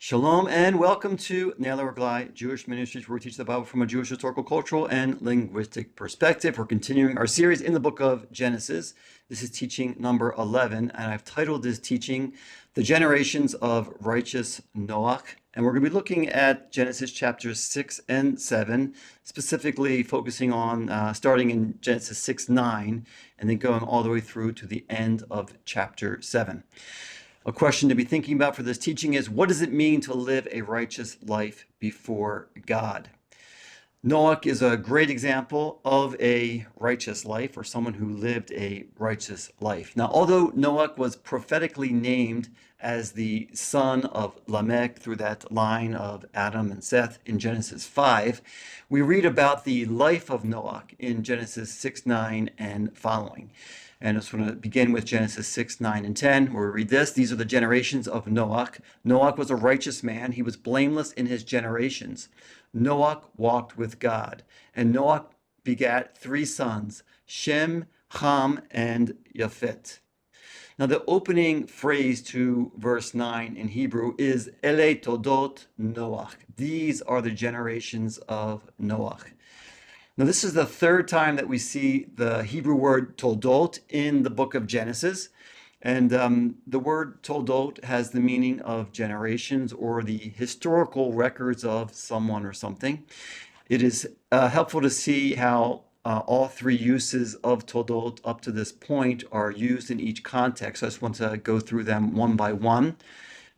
Shalom and welcome to LeRaglai Jewish Ministries, where we teach the Bible from a Jewish historical, cultural, and linguistic perspective. We're continuing our series in the book of Genesis. This is teaching number 11, and I've titled this teaching, The Generations of Righteous Noach. And we're going to be looking at Genesis chapters 6 and 7, specifically focusing on starting in Genesis 6:9, and then going all the way through to the end of chapter 7. A question to be thinking about for this teaching is, what does it mean to live a righteous life before God? Noach is a great example of a righteous life, or someone who lived a righteous life. Now, although Noach was prophetically named as the son of Lamech through that line of Adam and Seth in Genesis 5, we read about the life of Noach in Genesis 6:9 and following. And I just want to begin with Genesis 6:9 and 10, where we read this. These are the generations of Noach. Noach was a righteous man. He was blameless in his generations. Noach walked with God. And Noach begat three sons, Shem, Ham, and Yafet. Now, the opening phrase to verse 9 in Hebrew is Ele Todot Noach. These are the generations of Noach. Now, this is the third time that we see the Hebrew word toldot in the book of Genesis. And the word toldot has the meaning of generations or the historical records of someone or something. It is helpful to see how all three uses of toldot up to this point are used in each context. So I just want to go through them one by one.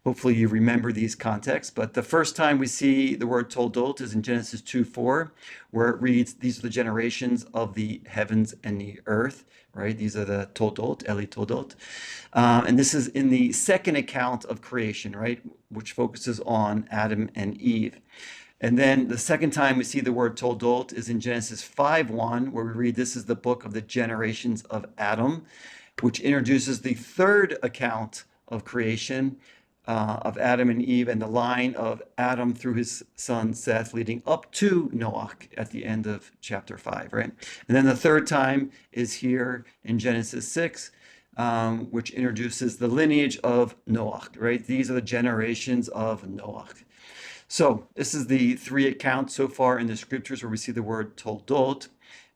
Hopefully you remember these contexts, but the first time we see the word toldot is in Genesis 2:4, where it reads, these are the generations of the heavens and the earth, right? These are the toldot, Eli toldot. And this is in the second account of creation, right? Which focuses on Adam and Eve. And then the second time we see the word toldot is in Genesis 5:1, where we read, this is the book of the generations of Adam, which introduces the third account of creation, of Adam and Eve and the line of Adam through his son Seth leading up to Noach at the end of chapter 5, right? And then the third time is here in Genesis 6, which introduces the lineage of Noach, right? These are the generations of Noach. So this is the three accounts so far in the scriptures where we see the word toldot,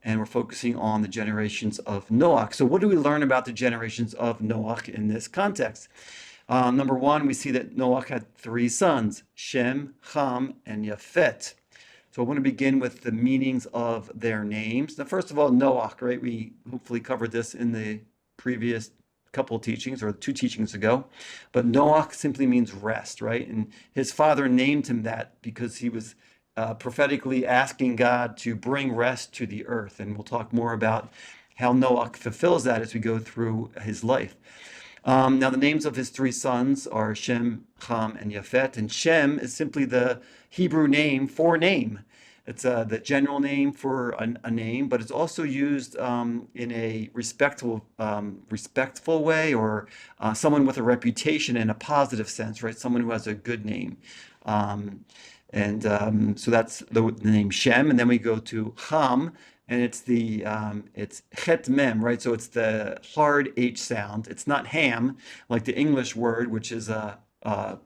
and we're focusing on the generations of Noach. So what do we learn about the generations of Noach in this context? Number one, we see that Noach had three sons, Shem, Ham, and Yafet. So I want to begin with the meanings of their names. Now, first of all, Noach, right? We hopefully covered this in the previous couple of teachings or 2 teachings ago. But Noach simply means rest, right? And his father named him that because he was prophetically asking God to bring rest to the earth. And we'll talk more about how Noach fulfills that as we go through his life. Now, the names of his three sons are Shem, Ham, and Yafet. And Shem is simply the Hebrew name for name. It's the general name for a name, but it's also used in a respectful way, or someone with a reputation in a positive sense, right? Someone who has a good name. So that's the name Shem. And then we go to Ham, and it's it's chet mem, right? So it's the hard H sound. It's not ham, like the English word, which is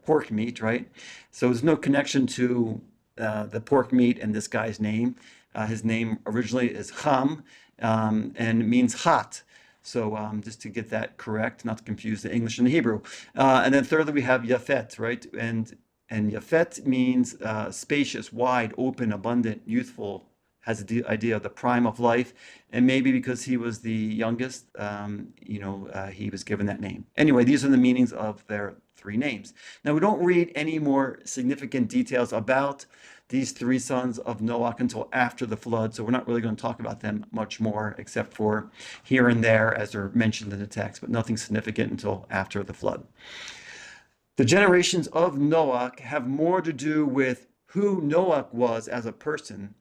pork meat, right? So there's no connection to the pork meat and this guy's name. His name originally is Ham, and it means hot. So just to get that correct, not to confuse the English and the Hebrew. And then thirdly, we have Yafet, right? And Yafet means spacious, wide, open, abundant, youthful, has the idea of the prime of life, and maybe because he was the youngest, he was given that name. Anyway, these are the meanings of their three names. Now, we don't read any more significant details about these three sons of Noach until after the flood, so we're not really going to talk about them much more, except for here and there as they're mentioned in the text, but nothing significant until after the flood. The generations of Noach have more to do with who Noach was as a person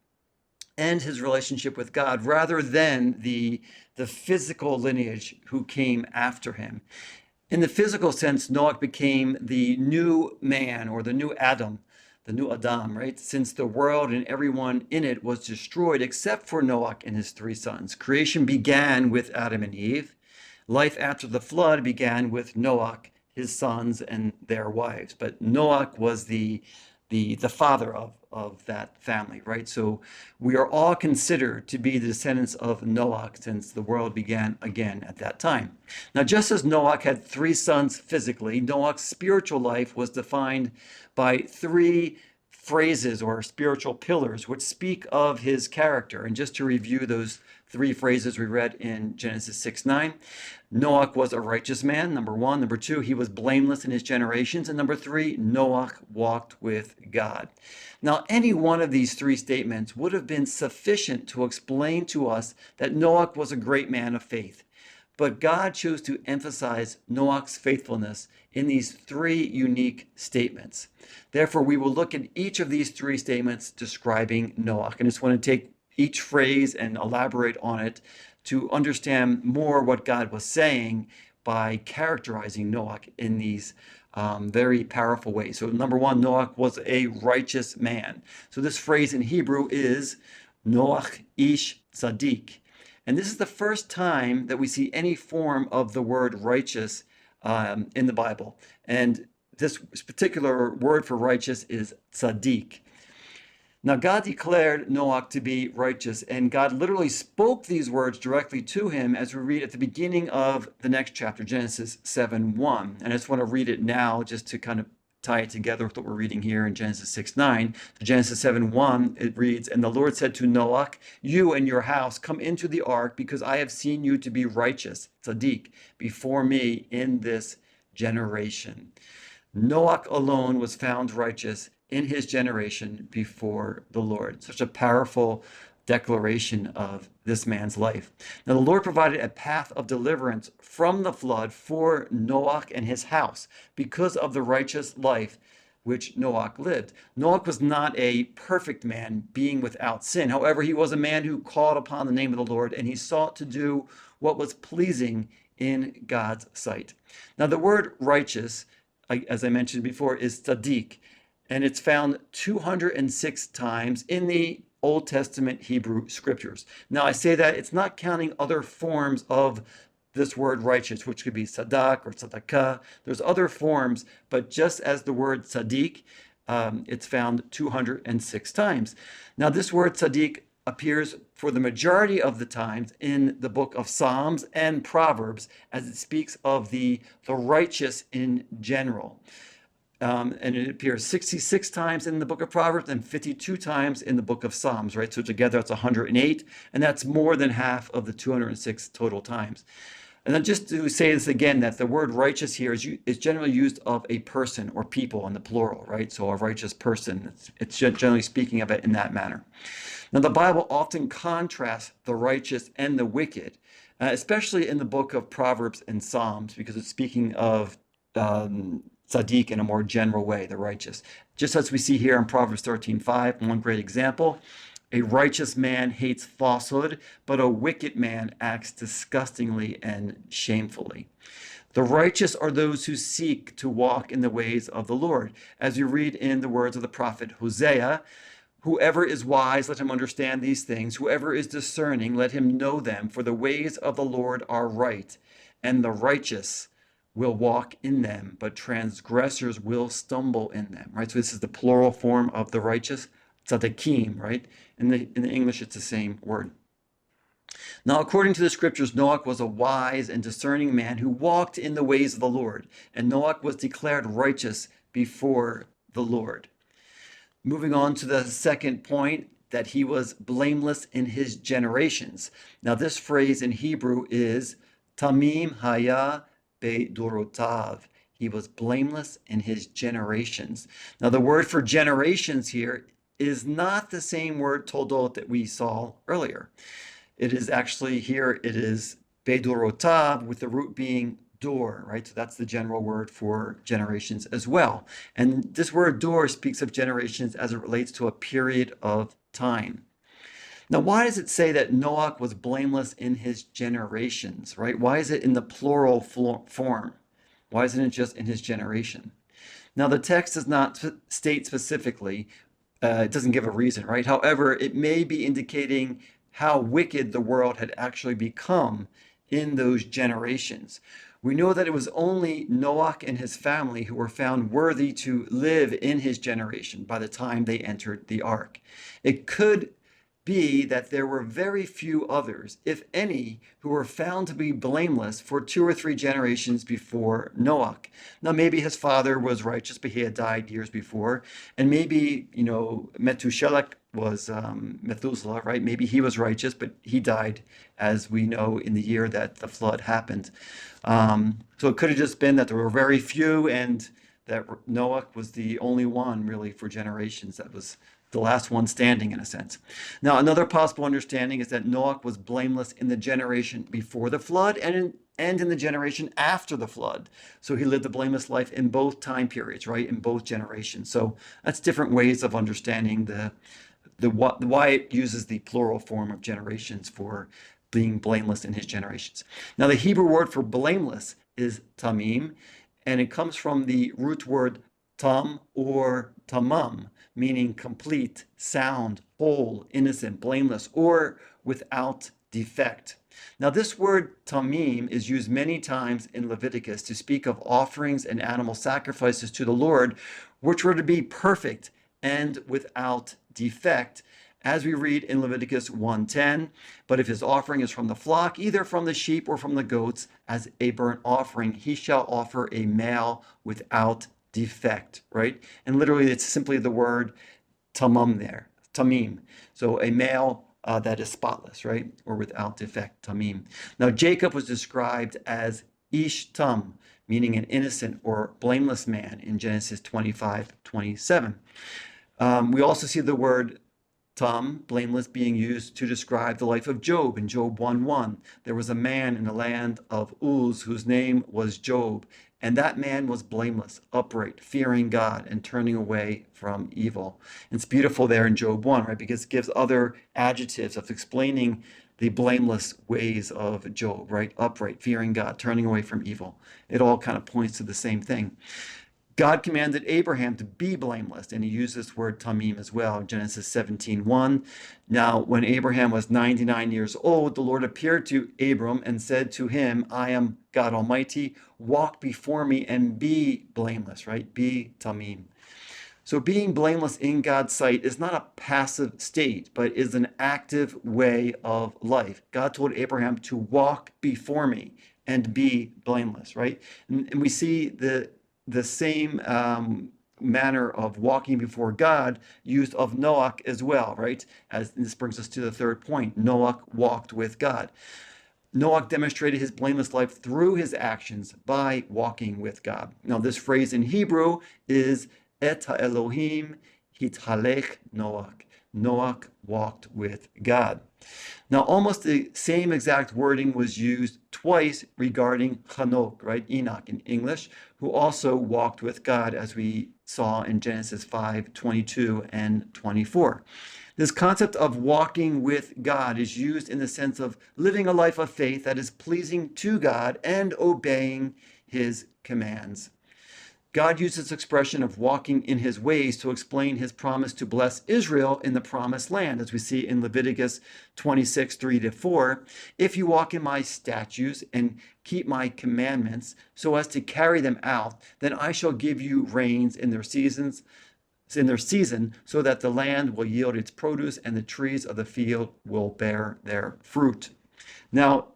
and his relationship with God, rather than the physical lineage who came after him. In the physical sense, Noach became the new man, or the new Adam, right? Since the world and everyone in it was destroyed except for Noach and his three sons. Creation began with Adam and Eve. Life after the flood began with Noach, his sons and their wives. But Noach was the father of that family, right? So we are all considered to be the descendants of Noach since the world began again at that time. Now, just as Noach had three sons physically, Noach's spiritual life was defined by three phrases or spiritual pillars which speak of his character. And just to review those three phrases we read in Genesis 6:9, Noach was a righteous man, number one. Number two, he was blameless in his generations. And number three, Noach walked with God. Now, any one of these three statements would have been sufficient to explain to us that Noach was a great man of faith. But God chose to emphasize Noach's faithfulness in these three unique statements. Therefore, we will look at each of these three statements describing Noach. And I just want to take each phrase and elaborate on it to understand more what God was saying by characterizing Noach in these very powerful ways. So number one, Noach was a righteous man. So this phrase in Hebrew is Noach ish tzaddik. And this is the first time that we see any form of the word righteous in the Bible. And this particular word for righteous is tzaddik. Now, God declared Noach to be righteous, and God literally spoke these words directly to him as we read at the beginning of the next chapter, Genesis 7:1. And I just want to read it now just to kind of tie it together with what we're reading here in Genesis 6:9. Genesis 7:1, it reads, "And the Lord said to Noach, you and your house come into the ark, because I have seen you to be righteous, tzaddik, before me in this generation." Noach alone was found righteous in his generation before the Lord. Such a powerful declaration of this man's life. Now, the Lord provided a path of deliverance from the flood for Noach and his house because of the righteous life which Noach lived. Noach was not a perfect man, being without sin. However, he was a man who called upon the name of the Lord, and he sought to do what was pleasing in God's sight. Now, the word righteous, as I mentioned before, is tzaddik, and it's found 206 times in the Old Testament Hebrew scriptures. Now, I say that it's not counting other forms of this word righteous, which could be sadak or tzedakah. There's other forms, but just as the word tzaddik, it's found 206 times. Now, this word tzaddik appears for the majority of the times in the book of Psalms and Proverbs, as it speaks of the righteous in general. And it appears 66 times in the book of Proverbs and 52 times in the book of Psalms, right? So together it's 108, and that's more than half of the 206 total times. And then just to say this again, that the word righteous here is generally used of a person or people in the plural, right? So a righteous person, it's generally speaking of it in that manner. Now, the Bible often contrasts the righteous and the wicked, especially in the book of Proverbs and Psalms, because it's speaking of tzaddik in a more general way, the righteous. Just as we see here in Proverbs 13:5, one great example, a righteous man hates falsehood, but a wicked man acts disgustingly and shamefully. The righteous are those who seek to walk in the ways of the Lord. As you read in the words of the prophet Hosea, whoever is wise, let him understand these things. Whoever is discerning, let him know them. For the ways of the Lord are right, and the righteous will walk in them, but transgressors will stumble in them, right? So this is the plural form of the righteous, tzaddikim, right? In the English, it's the same word. Now, according to the scriptures, Noach was a wise and discerning man who walked in the ways of the Lord, and Noach was declared righteous before the Lord. Moving on to the second point, that he was blameless in his generations. Now, this phrase in Hebrew is tamim haya be'dorotav. He was blameless in his generations. Now, the word for generations here is not the same word toldot that we saw earlier. It is actually here, it is be'dorotav, with the root being dor, right? So that's the general word for generations as well. And this word dor speaks of generations as it relates to a period of time. Now, why does it say that Noach was blameless in his generations, right? Why is it in the plural form? Why isn't it just in his generation? Now, the text does not state specifically, it doesn't give a reason, right? However, it may be indicating how wicked the world had actually become in those generations. We know that it was only Noach and his family who were found worthy to live in his generation by the time they entered the ark. It could be that there were very few others, if any, who were found to be blameless for 2 or 3 generations before Noach. Now, maybe his father was righteous, but he had died years before. And maybe, Methuselah was Methuselah, right? Maybe he was righteous, but he died, as we know, in the year that the flood happened. So it could have just been that there were very few and that Noach was the only one really for generations that was the last one standing in a sense. Now, another possible understanding is that Noach was blameless in the generation before the flood and in the generation after the flood. So he lived a blameless life in both time periods, right? In both generations. So that's different ways of understanding why it uses the plural form of generations for being blameless in his generations. Now, the Hebrew word for blameless is tamim, and it comes from the root word tam or tamam, meaning complete, sound, whole, innocent, blameless, or without defect. Now, this word tamim is used many times in Leviticus to speak of offerings and animal sacrifices to the Lord, which were to be perfect and without defect, as we read in Leviticus 1:10. But if his offering is from the flock, either from the sheep or from the goats, as a burnt offering, he shall offer a male without defect, right? And literally, it's simply the word tamam there, tamim. So a male that is spotless, right? Or without defect, tamim. Now, Jacob was described as ish tam, meaning an innocent or blameless man in Genesis 25:27. We also see the word tam, blameless, being used to describe the life of Job in Job 1:1. There was a man in the land of Uz whose name was Job, and that man was blameless, upright, fearing God, and turning away from evil. And it's beautiful there in Job 1, right? Because it gives other adjectives of explaining the blameless ways of Job, right? Upright, fearing God, turning away from evil. It all kind of points to the same thing. God commanded Abraham to be blameless, and he used this word tamim as well in Genesis 17:1. Now, when Abraham was 99 years old, the Lord appeared to Abram and said to him, I am God Almighty, walk before me and be blameless, right? Be tamim. So being blameless in God's sight is not a passive state, but is an active way of life. God told Abraham to walk before me and be blameless, right? And we see the same manner of walking before God used of Noach as well, right? As this brings us to the third point, Noach walked with God. Noach demonstrated his blameless life through his actions by walking with God. Now, this phrase in Hebrew is Et ha-Elohim hithalech Noach. Noach walked with God. Now, almost the same exact wording was used twice regarding Hanok, right? Enoch in English, who also walked with God, as we saw in Genesis 5:22 and 24. This concept of walking with God is used in the sense of living a life of faith that is pleasing to God and obeying his commands. God used this expression of walking in his ways to explain his promise to bless Israel in the promised land, as we see in Leviticus 26:3-4. If you walk in my statutes and keep my commandments so as to carry them out, then I shall give you rains in their season, so that the land will yield its produce and the trees of the field will bear their fruit. Now,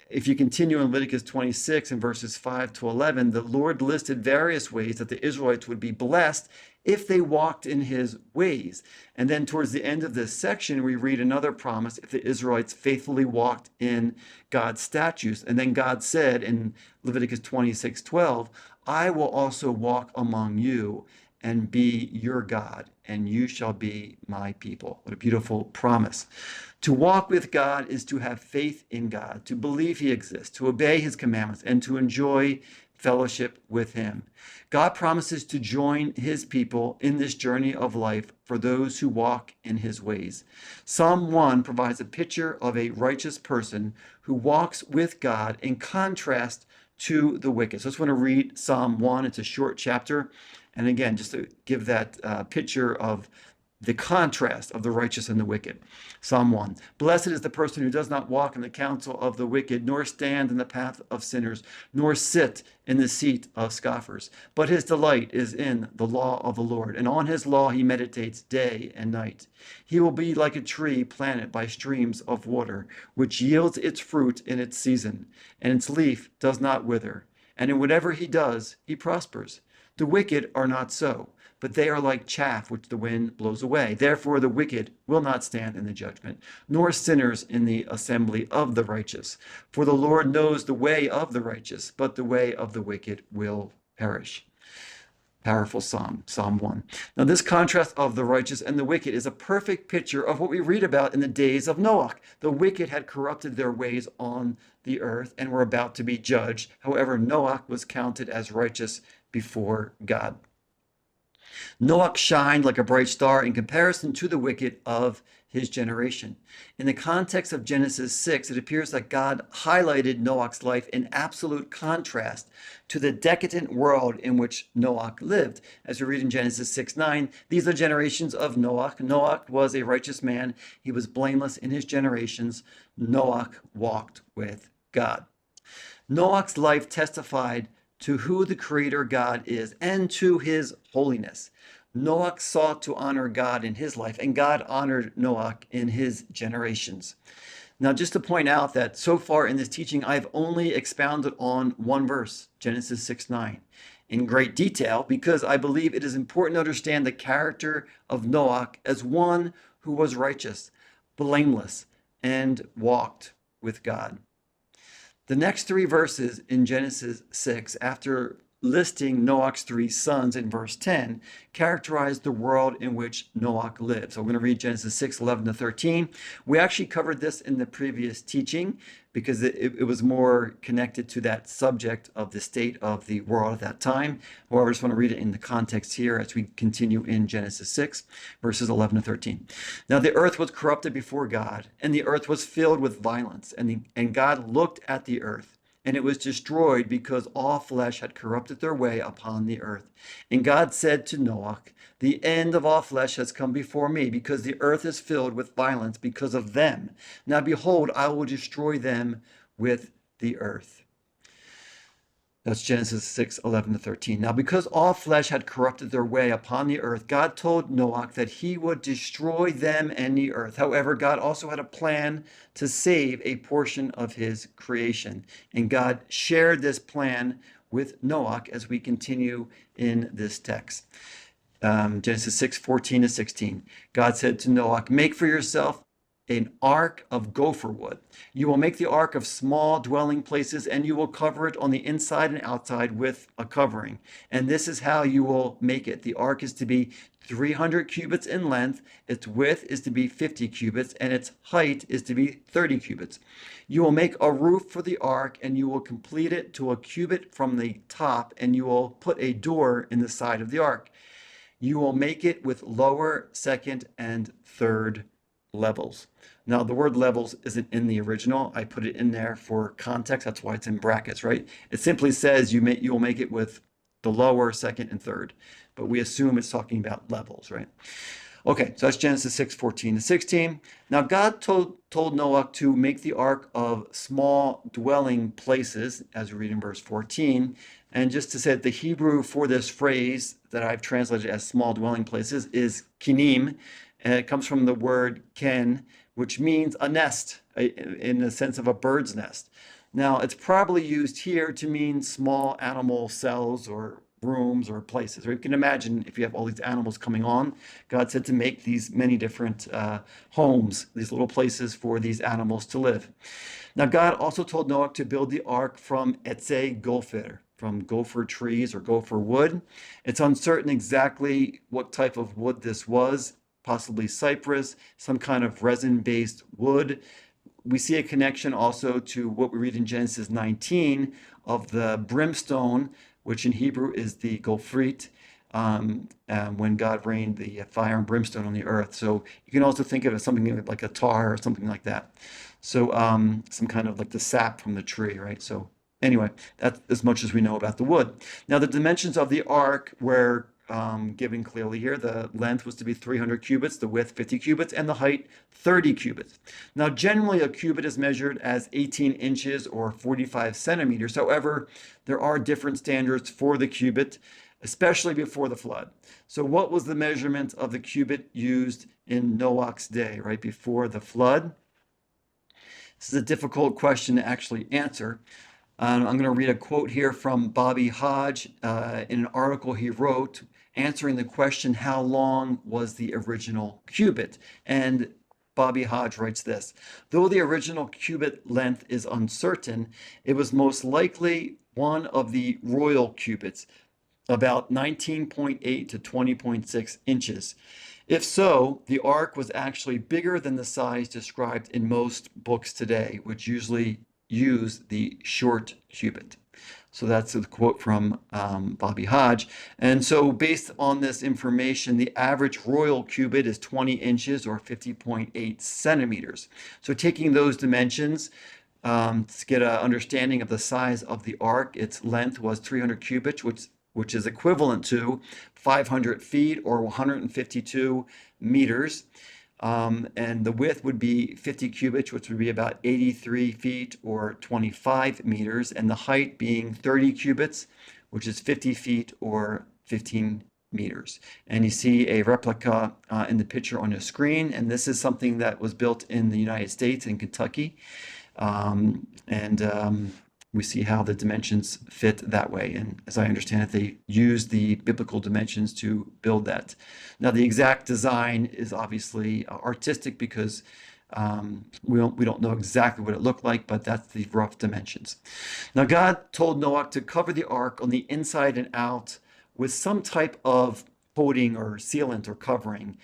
if you continue in Leviticus 26 and verses 5-11, the Lord listed various ways that the Israelites would be blessed if they walked in his ways. And then towards the end of this section, we read another promise if the Israelites faithfully walked in God's statutes. And then God said in Leviticus 26:12, I will also walk among you and be your God, and you shall be my people. What a beautiful promise. To walk with God is to have faith in God, to believe he exists, to obey his commandments, and to enjoy fellowship with him. God promises to join his people in this journey of life for those who walk in his ways. Psalm 1 provides a picture of a righteous person who walks with God in contrast to the wicked. So I just want to read Psalm 1. It's a short chapter. And again, just to give that picture of the contrast of the righteous and the wicked. Psalm 1. Blessed is the person who does not walk in the counsel of the wicked, nor stand in the path of sinners, nor sit in the seat of scoffers. But his delight is in the law of the Lord, and on his law he meditates day and night. He will be like a tree planted by streams of water, which yields its fruit in its season, and its leaf does not wither. And in whatever he does, he prospers. The wicked are not so, but they are like chaff which the wind blows away. Therefore the wicked will not stand in the judgment, nor sinners in the assembly of the righteous. For the Lord knows the way of the righteous, but the way of the wicked will perish. Powerful psalm, Psalm 1. Now, this contrast of the righteous and the wicked is a perfect picture of what we read about in the days of Noach. The wicked had corrupted their ways on the earth and were about to be judged. However, Noach was counted as righteous before God. Noach shined like a bright star in comparison to the wicked of his generation. In the context of Genesis 6, it appears that God highlighted Noach's life in absolute contrast to the decadent world in which Noach lived. As we read in Genesis 6:9, these are generations of Noach. Noach was a righteous man. He was blameless in his generations. Noach walked with God. Noach's life testified to who the Creator God is and to his holiness. Noach sought to honor God in his life, and God honored Noach in his generations. Now, just to point out that so far in this teaching, I've only expounded on one verse, Genesis 6:9, in great detail, because I believe it is important to understand the character of Noach as one who was righteous, blameless, and walked with God. The next three verses in Genesis 6, after listing Noach's three sons in verse 10, characterize the world in which Noach lived. So we're going to read Genesis 6, 11 to 13. We actually covered this in the previous teaching because it was more connected to that subject of the state of the world at that time. However, I just want to read it in the context here as we continue in Genesis 6, verses 11 to 13. Now the earth was corrupted before God, and the earth was filled with violence, and God looked at the earth, and it was destroyed because all flesh had corrupted their way upon the earth. And God said to Noach, the end of all flesh has come before me, because the earth is filled with violence because of them. Now behold, I will destroy them with the earth. That's Genesis 6, 11 to 13. Now, because all flesh had corrupted their way upon the earth, God told Noach that he would destroy them and the earth. However, God also had a plan to save a portion of his creation. And God shared this plan with Noach as we continue in this text. Genesis 6, 14 to 16. God said to Noach, make for yourself an ark of gopher wood. You will make the ark of small dwelling places, and you will cover it on the inside and outside with a covering. And this is how you will make it. The ark is to be 300 cubits in length, its width is to be 50 cubits, and its height is to be 30 cubits. You will make a roof for the ark, and you will complete it to a cubit from the top, and you will put a door in the side of the ark. You will make it with lower, second, and third levels. Now, the word levels isn't in the original. I put it in there for context. That's why it's in brackets, right? It simply says you will make it with the lower, second, and third. But we assume it's talking about levels, right? Okay, so that's Genesis 6, 14 to 16. Now, God told Noah to make the ark of small dwelling places, as we read in verse 14. And just to say that the Hebrew for this phrase that I've translated as small dwelling places is kinim, and it comes from the word ken, which means a nest, in the sense of a bird's nest. Now, it's probably used here to mean small animal cells or rooms or places. Or you can imagine if you have all these animals coming on, God said to make these many different homes, these little places for these animals to live. Now, God also told Noah to build the ark from etzei gopher, from gopher trees or gopher wood. It's uncertain exactly what type of wood this was, possibly cypress, some kind of resin-based wood. We see a connection also to what we read in Genesis 19 of the brimstone, which in Hebrew is the gofrit, when God rained the fire and brimstone on the earth. So you can also think of it as something like a tar or something like that. So some kind of like the sap from the tree, right? So anyway, that's as much as we know about the wood. Now, the dimensions of the ark were given clearly here. The length was to be 300 cubits, the width 50 cubits, and the height 30 cubits. Now, generally, a cubit is measured as 18 inches or 45 centimeters. However, there are different standards for the cubit, especially before the flood. So, what was the measurement of the cubit used in Noach's day, right before the flood? This is a difficult question to actually answer. I'm going to read a quote here from Bobby Hodge in an article he wrote answering the question, how long was the original cubit? And Bobby Hodge writes this: though the original cubit length is uncertain, it was most likely one of the royal cubits, about 19.8 to 20.6 inches. If so, the ark was actually bigger than the size described in most books today, which usually use the short cubit. So that's a quote from Bobby Hodge. And so, based on this information, the average royal cubit is 20 inches or 50.8 centimeters. So, taking those dimensions to get an understanding of the size of the ark, its length was 300 cubits, which is equivalent to 500 feet or 152 meters. And the width would be 50 cubits, which would be about 83 feet or 25 meters, and the height being 30 cubits, which is 50 feet or 15 meters. And you see a replica in the picture on your screen, and this is something that was built in the United States in Kentucky. We see how the dimensions fit that way. And as I understand it, they use the biblical dimensions to build that. Now, the exact design is obviously artistic because we don't know exactly what it looked like, but that's the rough dimensions. Now, God told Noah to cover the ark on the inside and out with some type of coating or sealant or covering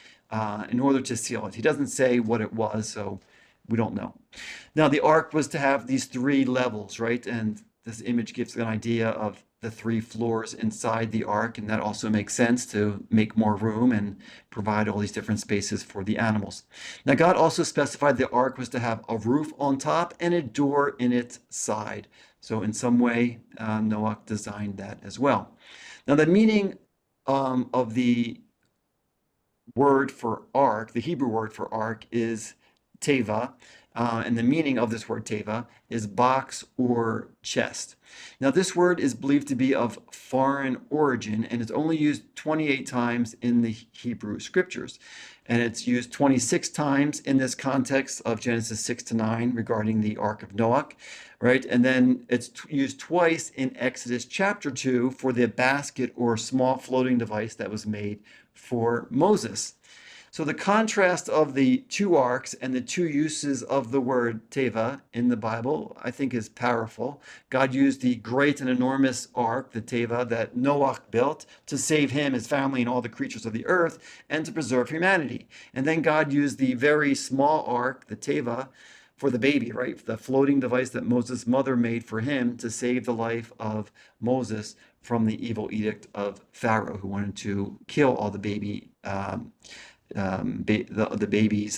in order to seal it. He doesn't say what it was, so we don't know. Now, the ark was to have these three levels, right? And this image gives an idea of the three floors inside the ark, and that also makes sense to make more room and provide all these different spaces for the animals. Now, God also specified the ark was to have a roof on top and a door in its side. So, in some way, Noah designed that as well. Now, the meaning of the word for ark, the Hebrew word for ark, is teva, and the meaning of this word teva is box or chest. Now, this word is believed to be of foreign origin, and it's only used 28 times in the Hebrew scriptures. And it's used 26 times in this context of Genesis 6 to 9 regarding the Ark of Noach, right? And then it's used twice in Exodus chapter 2 for the basket or small floating device that was made for Moses. So the contrast of the two arks and the two uses of the word teva in the Bible, I think, is powerful. God used the great and enormous ark, the teva, that Noach built to save him, his family, and all the creatures of the earth, and to preserve humanity. And then God used the very small ark, the teva, for the baby, right? The floating device that Moses' mother made for him to save the life of Moses from the evil edict of Pharaoh, who wanted to kill all the babies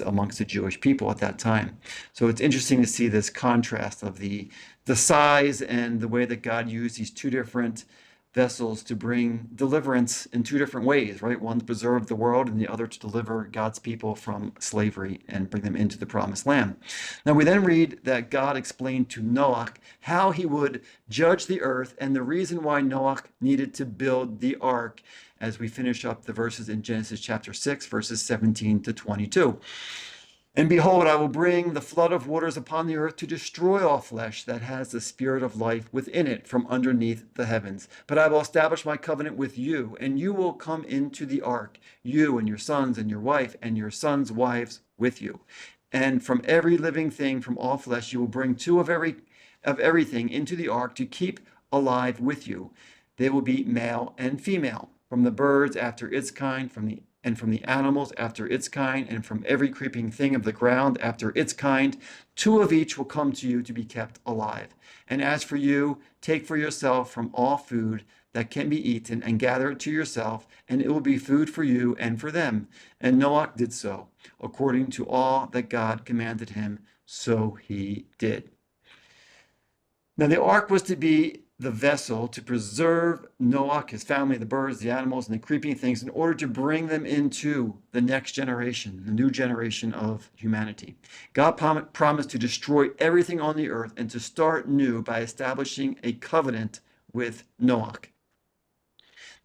amongst the Jewish people at that time. So it's interesting to see this contrast of the size and the way that God used these two different vessels to bring deliverance in two different ways, right? One to preserve the world and the other to deliver God's people from slavery and bring them into the promised land. Now we then read that God explained to Noach how he would judge the earth and the reason why Noach needed to build the ark as we finish up the verses in Genesis chapter 6, verses 17 to 22. And behold, I will bring the flood of waters upon the earth to destroy all flesh that has the spirit of life within it from underneath the heavens. But I will establish my covenant with you, and you will come into the ark, you and your sons and your wife and your sons' wives with you. And from every living thing from all flesh you will bring two of everything into the ark to keep alive with you. They will be male and female, from the birds after its kind, from the animals after its kind, and from every creeping thing of the ground after its kind. Two of each will come to you to be kept alive. And as for you, take for yourself from all food that can be eaten, and gather it to yourself, and it will be food for you and for them. And Noach did so, according to all that God commanded him, so he did. Now, the ark was to be the vessel to preserve Noach, his family, the birds, the animals, and the creeping things in order to bring them into the next generation, the new generation of humanity. God promised to destroy everything on the earth and to start new by establishing a covenant with Noach.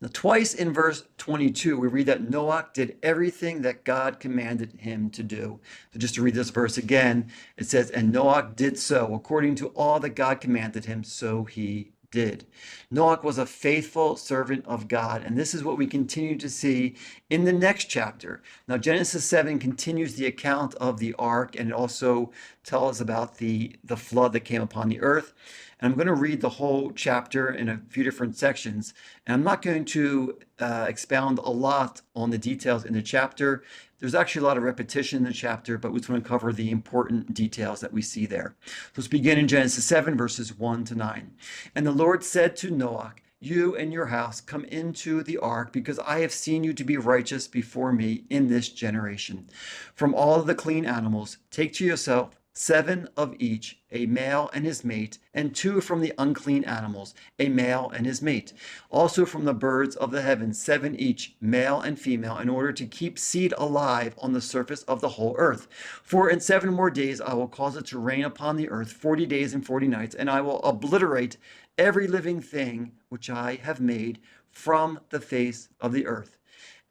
Now, twice in verse 22, we read that Noach did everything that God commanded him to do. So just to read this verse again, it says, "And Noach did so according to all that God commanded him, so he did." Noach was a faithful servant of God, and this is what we continue to see in the next chapter. Now, Genesis 7 continues the account of the ark, and it also tells us about the flood that came upon the earth. And I'm going to read the whole chapter in a few different sections. And I'm not going to expound a lot on the details in the chapter. There's actually a lot of repetition in the chapter, but we just want to cover the important details that we see there. So let's begin in Genesis 7, verses 1 to 9. "And the Lord said to Noach, 'You and your house come into the ark, because I have seen you to be righteous before me in this generation. From all of the clean animals, take to yourself 7 of each, a male and his mate, and 2 from the unclean animals, a male and his mate. Also from the birds of the heavens, 7 each, male and female, in order to keep seed alive on the surface of the whole earth. For in 7 more days I will cause it to rain upon the earth 40 days and 40 nights, and I will obliterate every living thing which I have made from the face of the earth.'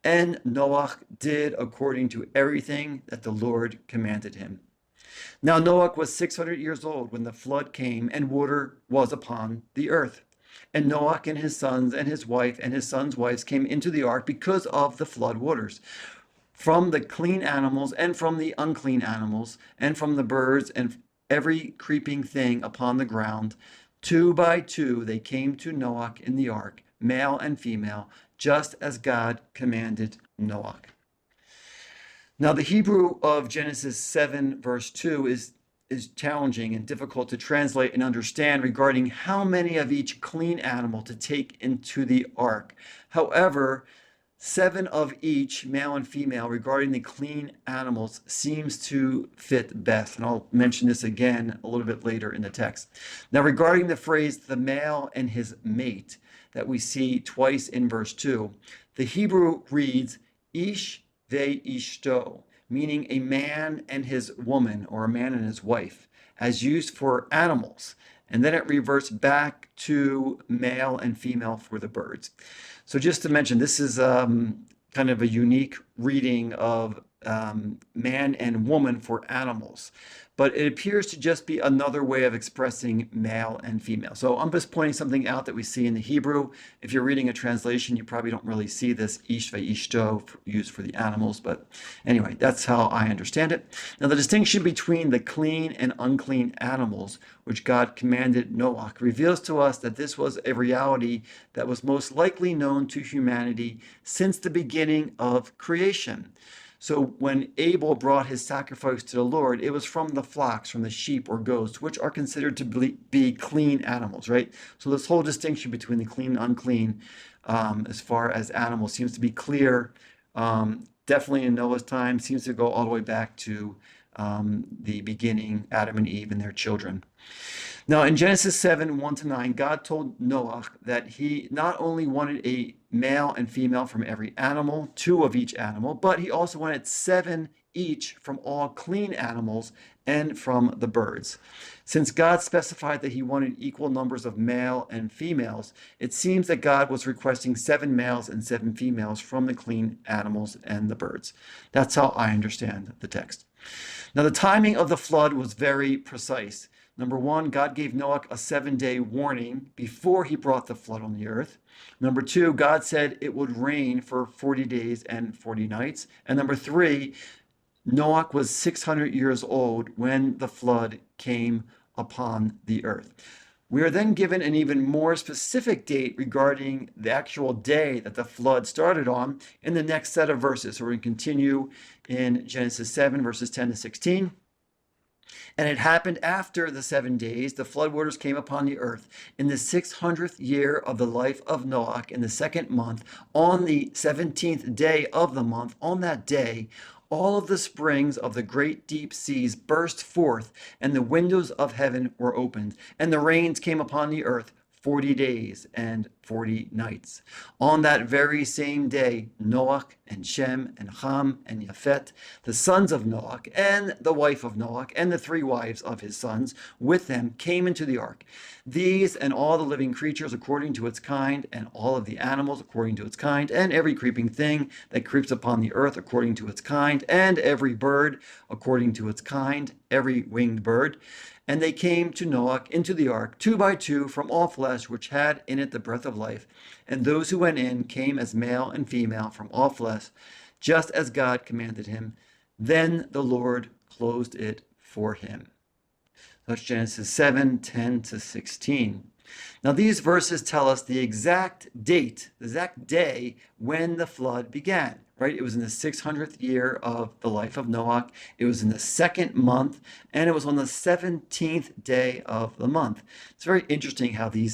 And Noach did according to everything that the Lord commanded him. Now Noach was 600 years old when the flood came, and water was upon the earth. And Noach and his sons and his wife and his sons' wives came into the ark because of the flood waters, from the clean animals and from the unclean animals, and from the birds and every creeping thing upon the ground. 2 by 2 they came to Noach in the ark, male and female, just as God commanded Noach." Now, the Hebrew of Genesis 7, verse 2 is challenging and difficult to translate and understand regarding how many of each clean animal to take into the ark. However, 7 of each, male and female, regarding the clean animals seems to fit best. And I'll mention this again a little bit later in the text. Now, regarding the phrase the male and his mate that we see twice in verse 2, the Hebrew reads ish ve'ishto, meaning a man and his woman, or a man and his wife, as used for animals. And then it reverts back to male and female for the birds. So just to mention, this is kind of a unique reading of man and woman for animals. But it appears to just be another way of expressing male and female. So I'm just pointing something out that we see in the Hebrew. If you're reading a translation, you probably don't really see this ish ve'ishto used for the animals. But anyway, that's how I understand it. Now, the distinction between the clean and unclean animals, which God commanded Noach, reveals to us that this was a reality that was most likely known to humanity since the beginning of creation. So when Abel brought his sacrifice to the Lord, it was from the flocks, from the sheep or goats, which are considered to be clean animals, right? So this whole distinction between the clean and unclean, as far as animals, seems to be clear. Definitely in Noah's time, seems to go all the way back to the beginning, Adam and Eve and their children. Now, in Genesis 7, 1 to 9, God told Noach that he not only wanted a male and female from every animal, 2 of each animal, but he also wanted 7 each from all clean animals and from the birds. Since God specified that he wanted equal numbers of male and females, it seems that God was requesting 7 males and 7 females from the clean animals and the birds. That's how I understand the text. Now, the timing of the flood was very precise. Number 1, God gave Noach a 7-day warning before he brought the flood on the earth. Number 2, God said it would rain for 40 days and 40 nights. And number 3, Noach was 600 years old when the flood came upon the earth. We are then given an even more specific date regarding the actual day that the flood started on in the next set of verses. So we're going to continue in Genesis 7, verses 10 to 16. "And it happened after the 7 days, the floodwaters came upon the earth in the 600th year of the life of Noach, in the 2nd month, on the 17th day of the month. On that day, all of the springs of the great deep seas burst forth, and the windows of heaven were opened, and the rains came upon the earth 40 days and 40 nights. On that very same day, Noach and Shem and Ham and Japhet, the sons of Noach, and the wife of Noach, and the 3 wives of his sons, with them came into the ark. These and all the living creatures according to its kind, and all of the animals according to its kind, and every creeping thing that creeps upon the earth according to its kind, and every bird according to its kind, every winged bird. And they came to Noach into the ark, 2 by 2, from all flesh which had in it the breath of life. And those who went in came as male and female from all flesh, just as God commanded him. Then the Lord closed it for him. That's Genesis 7, 10 to 16. Now, these verses tell us the exact date, the exact day when the flood began, right? It was in the 600th year of the life of Noach. It was in the 2nd month, and it was on the 17th day of the month. It's very interesting how the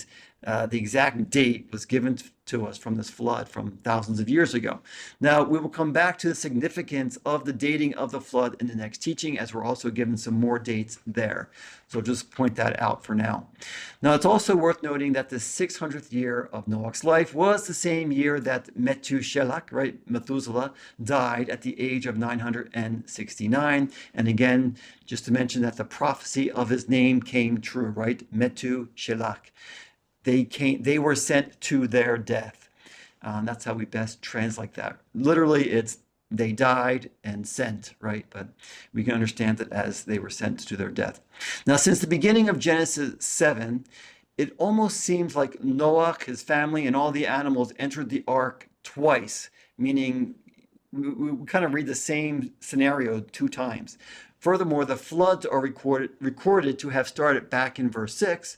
exact date was given to us from this flood from thousands of years ago. Now, we will come back to the significance of the dating of the flood in the next teaching, as we're also given some more dates there. So just point that out for now. Now, it's also worth noting that the 600th year of Noach's life was the same year that Methuselah, right, Methuselah, died at the age of 969. And again, just to mention that the prophecy of his name came true, right? Methuselah. They were sent to their death. That's how we best translate that. Literally, it's they died and sent, right? But we can understand it as they were sent to their death. Now, since the beginning of Genesis 7, it almost seems like Noach, his family, and all the animals entered the ark twice, meaning we kind of read the same scenario 2 times. Furthermore, the floods are recorded to have started back in verse 6.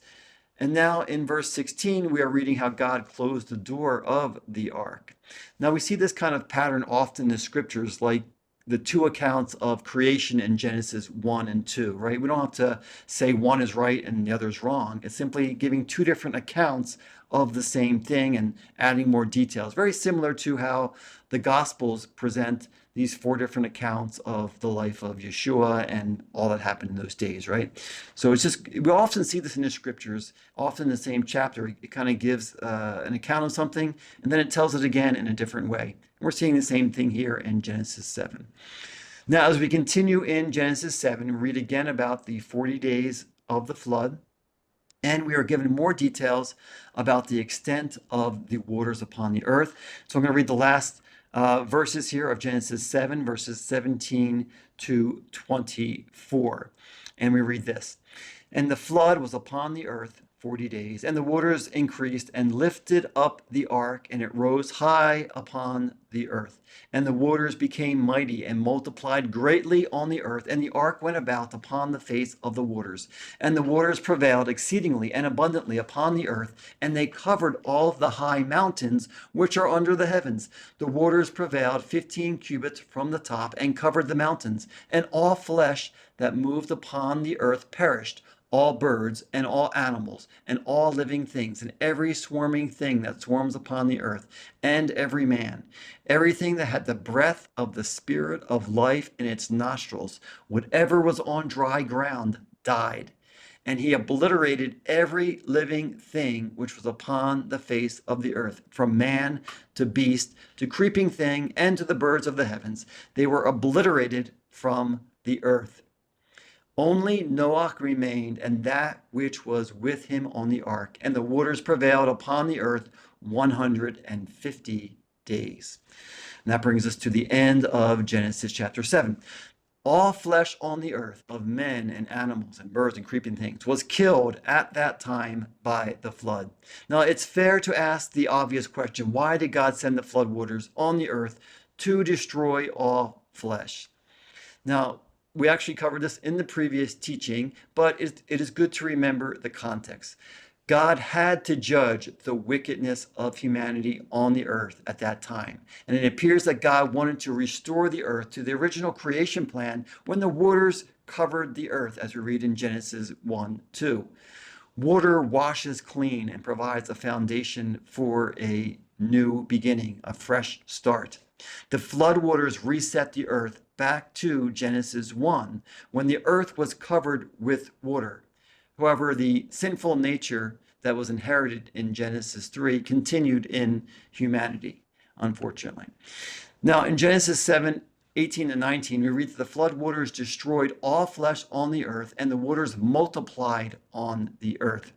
And now in verse 16, we are reading how God closed the door of the ark. Now we see this kind of pattern often in the scriptures, like the 2 accounts of creation in Genesis 1 and 2, right? We don't have to say one is right and the other is wrong. It's simply giving 2 different accounts of the same thing and adding more details. Very similar to how the Gospels present these 4 different accounts of the life of Yeshua and all that happened in those days, right? So it's just, we often see this in the scriptures, often in the same chapter. It kind of gives an account of something, and then it tells it again in a different way. We're seeing the same thing here in Genesis 7. Now, as we continue in Genesis 7, we read again about the 40 days of the flood, and we are given more details about the extent of the waters upon the earth. So I'm going to read the last verses here of Genesis 7, verses 17 to 24. And we read this. And the flood was upon the earth 40 days, and the waters increased and lifted up the ark, and it rose high upon the earth. And the waters became mighty and multiplied greatly on the earth, and the ark went about upon the face of the waters. And the waters prevailed exceedingly and abundantly upon the earth, and they covered all of the high mountains which are under the heavens. The waters prevailed 15 cubits from the top, and covered the mountains, and all flesh that moved upon the earth perished, all birds and all animals and all living things and every swarming thing that swarms upon the earth, and every man. Everything that had the breath of the spirit of life in its nostrils, whatever was on dry ground, died. And he obliterated every living thing which was upon the face of the earth, from man to beast to creeping thing and to the birds of the heavens. They were obliterated from the earth. Only Noach remained, and that which was with him on the ark, and the waters prevailed upon the earth 150 days. And that brings us to the end of Genesis chapter 7. All flesh on the earth, of men and animals and birds and creeping things, was killed at that time by the flood. Now, it's fair to ask the obvious question, why did God send the flood waters on the earth to destroy all flesh? Now, we actually covered this in the previous teaching, but it is good to remember the context. God had to judge the wickedness of humanity on the earth at that time. And it appears that God wanted to restore the earth to the original creation plan when the waters covered the earth, as we read in Genesis 1:2. Water washes clean and provides a foundation for a new beginning, a fresh start. The floodwaters reset the earth back to Genesis 1, when the earth was covered with water. However, the sinful nature that was inherited in Genesis 3 continued in humanity, unfortunately. Now, in Genesis 7:18 to 19, we read that the flood waters destroyed all flesh on the earth, and the waters multiplied on the earth.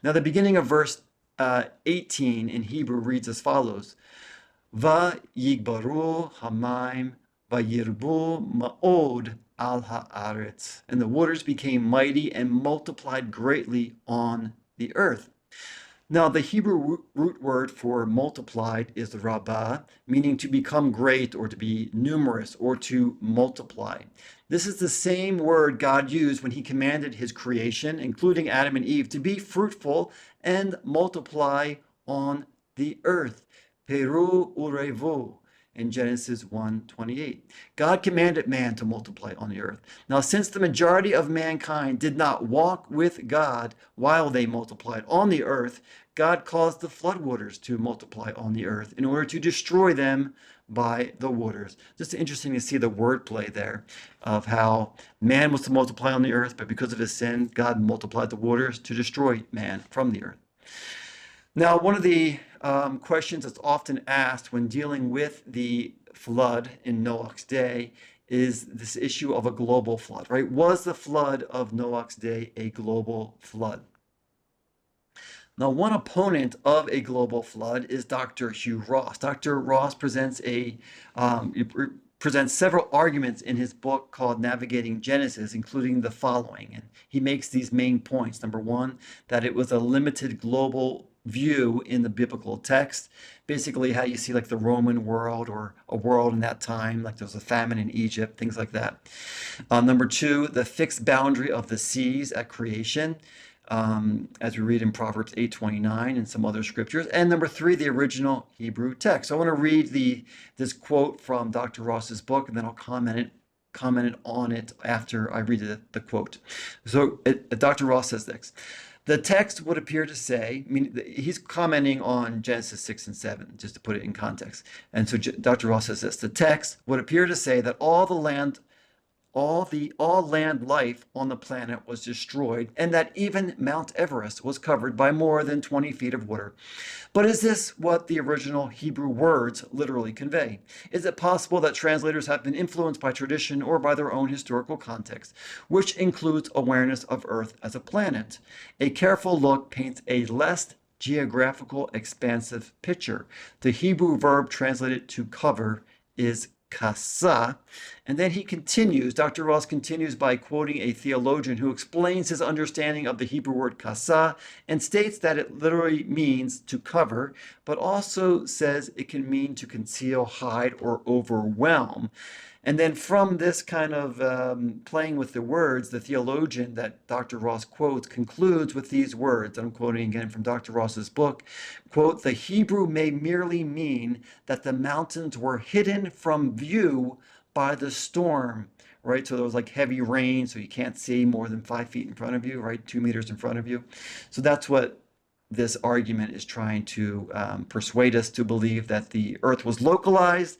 Now, the beginning of verse 18 in Hebrew reads as follows: Va yigbaru hamaim vayirbu ma'od al haaretz. And the waters became mighty and multiplied greatly on the earth. Now, the Hebrew root word for multiplied is rabbah, meaning to become great or to be numerous or to multiply. This is the same word God used when he commanded his creation, including Adam and Eve, to be fruitful and multiply on the earth. Peru urevu in Genesis 1:28. God commanded man to multiply on the earth. Now, since the majority of mankind did not walk with God while they multiplied on the earth, God caused the floodwaters to multiply on the earth in order to destroy them by the waters. Just interesting to see the wordplay there of how man was to multiply on the earth, but because of his sin, God multiplied the waters to destroy man from the earth. Now, one of the questions that's often asked when dealing with the flood in Noach's day is this issue of a global flood, right? Was the flood of Noach's day a global flood? Now, one opponent of a global flood is Dr. Hugh Ross. Dr. Ross presents several arguments in his book called Navigating Genesis, including the following. And he makes these main points. Number one, that it was a limited global view in the biblical text. Basically, how you see like the Roman world or a world in that time, like there was a famine in Egypt, things like that. Number two, the fixed boundary of the seas at creation. As we read in Proverbs 8:29 and some other scriptures. And number three, the original Hebrew text. So I want to read this quote from Dr. Ross's book, and then I'll comment on it after I read the quote. So Dr. Ross says this: the text would appear to say, I mean, he's commenting on Genesis 6 and 7, just to put it in context. And so Dr. Ross says this: the text would appear to say that all land life on the planet was destroyed, and that even Mount Everest was covered by more than 20 feet of water. But is this what the original Hebrew words literally convey? Is it possible that translators have been influenced by tradition or by their own historical context, which includes awareness of Earth as a planet? A careful look paints a less geographical, expansive picture. The Hebrew verb translated to cover is kasa. And then Dr. Ross continues by quoting a theologian who explains his understanding of the Hebrew word kasa and states that it literally means to cover, but also says it can mean to conceal, hide, or overwhelm. And then from this kind of playing with the words, the theologian that Dr. Ross quotes concludes with these words. I'm quoting again from Dr. Ross's book, quote, the Hebrew may merely mean that the mountains were hidden from view by the storm, right? So there was like heavy rain, so you can't see more than 5 feet in front of you, right? 2 meters in front of you. So that's what this argument is trying to persuade us to believe, that the earth was localized.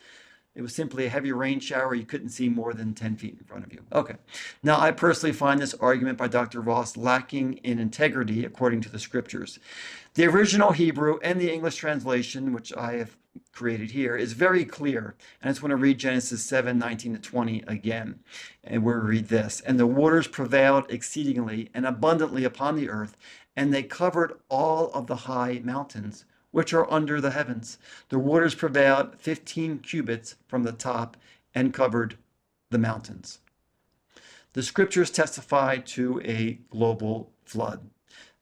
It was simply a heavy rain shower. You couldn't see more than 10 feet in front of you. Okay. Now, I personally find this argument by Dr. Ross lacking in integrity according to the scriptures. The original Hebrew and the English translation, which I have created here, is very clear. And I just want to read Genesis 7:19 to 20 again. And we read this: and the waters prevailed exceedingly and abundantly upon the earth, and they covered all of the high mountains which are under the heavens. The waters prevailed 15 cubits from the top and covered the mountains. The scriptures testify to a global flood.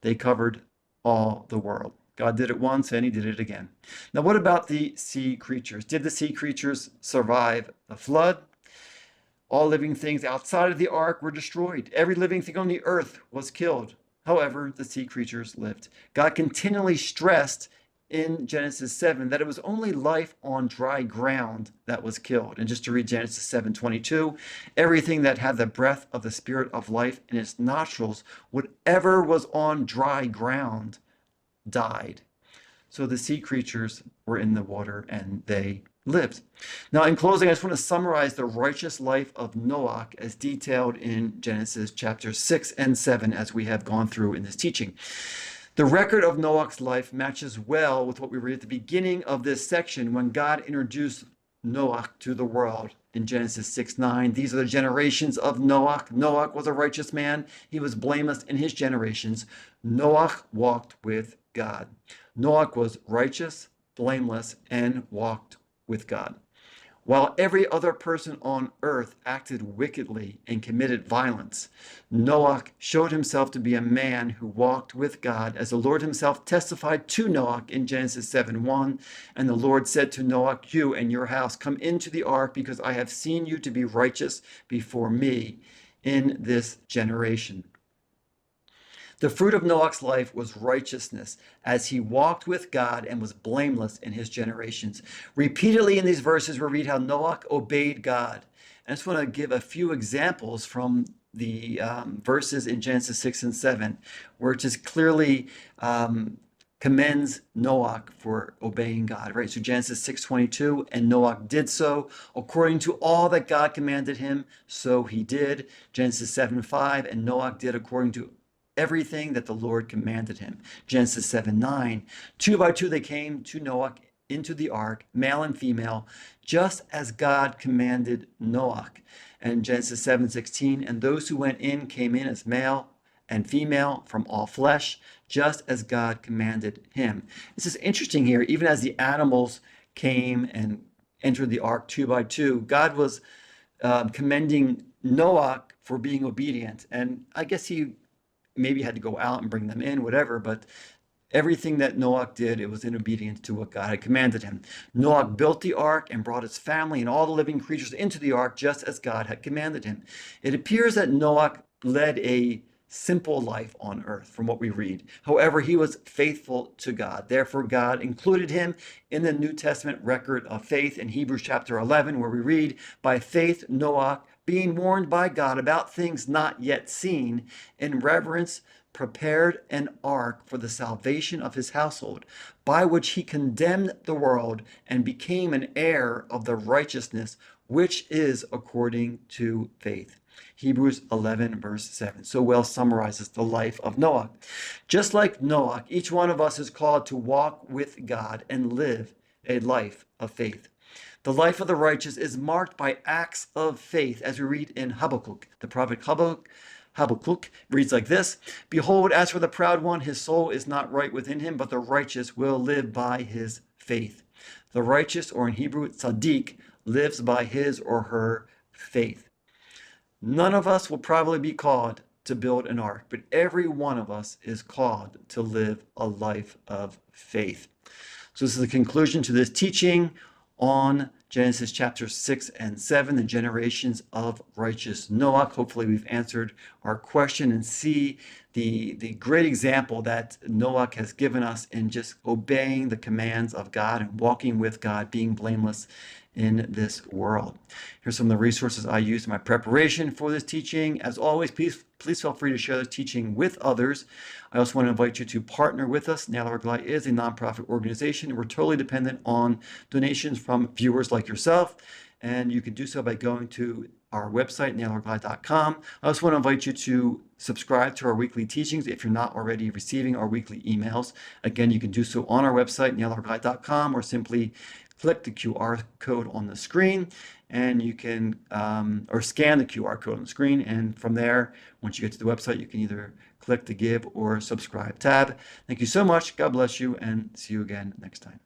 They covered all the world. God did it once and he did it again. Now, what about the sea creatures? Did the sea creatures survive the flood? All living things outside of the ark were destroyed. Every living thing on the earth was killed. However, the sea creatures lived. God continually stressed in Genesis 7 that it was only life on dry ground that was killed. And just to read Genesis 7:22, everything that had the breath of the spirit of life in its nostrils, whatever was on dry ground, died. So the sea creatures were in the water and they lived. Now, in closing, I just want to summarize the righteous life of Noach as detailed in Genesis chapters 6 and 7, as we have gone through in this teaching. The record of Noach's life matches well with what we read at the beginning of this section when God introduced Noach to the world in Genesis 6:9. These are the generations of Noach. Noach was a righteous man. He was blameless in his generations. Noach walked with God. Noach was righteous, blameless, and walked with God. While every other person on earth acted wickedly and committed violence, Noach showed himself to be a man who walked with God, as the Lord himself testified to Noach in Genesis 7:1. And the Lord said to Noach, "You and your house come into the ark, because I have seen you to be righteous before me in this generation." The fruit of Noach's life was righteousness, as he walked with God and was blameless in his generations. Repeatedly in these verses, we read how Noach obeyed God. I just want to give a few examples from the verses in Genesis 6 and 7, where it just clearly commends Noach for obeying God, right? So Genesis 6:22, and Noach did so according to all that God commanded him, so he did. Genesis 7:5, and Noach did according to everything that the Lord commanded him. Genesis 7:9, two by two they came to Noach into the ark, male and female, just as God commanded Noach. And Genesis 7:16, and those who went in came in as male and female from all flesh, just as God commanded him. This is interesting here. Even as the animals came and entered the ark two by two, God was commending Noach for being obedient. And I guess he maybe had to go out and bring them in, whatever, but everything that Noach did, it was in obedience to what God had commanded him. Noach built the ark and brought his family and all the living creatures into the ark, just as God had commanded him. It appears that Noach led a simple life on earth, from what we read. However, he was faithful to God. Therefore, God included him in the New Testament record of faith in Hebrews chapter 11, where we read, "By faith, Noach, being warned by God about things not yet seen, in reverence prepared an ark for the salvation of his household, by which he condemned the world and became an heir of the righteousness which is according to faith." Hebrews 11, verse 7, so well summarizes the life of Noah. Just like Noah, each one of us is called to walk with God and live a life of faith. The life of the righteous is marked by acts of faith, as we read in Habakkuk. The prophet Habakkuk reads like this: "Behold, as for the proud one, his soul is not right within him, but the righteous will live by his faith." The righteous, or in Hebrew, tzaddik, lives by his or her faith. None of us will probably be called to build an ark, but every one of us is called to live a life of faith. So this is the conclusion to this teaching on Genesis chapter 6 and 7, the generations of righteous Noah. Hopefully we've answered our question and see the great example that Noah has given us in just obeying the commands of God and walking with God, being blameless in this world. Here's some of the resources I used in my preparation for this teaching. As always, please feel free to share this teaching with others. I also want to invite you to partner with us. LeRaglai is a nonprofit organization. We're totally dependent on donations from viewers like yourself, and you can do so by going to our website, LeRaglai.com. I also want to invite you to subscribe to our weekly teachings if you're not already receiving our weekly emails. Again, you can do so on our website, LeRaglai.com, or simply click the QR code on the screen, and you can, or scan the QR code on the screen, and from there, once you get to the website, you can either click the Give or Subscribe tab. Thank you so much. God bless you, and see you again next time.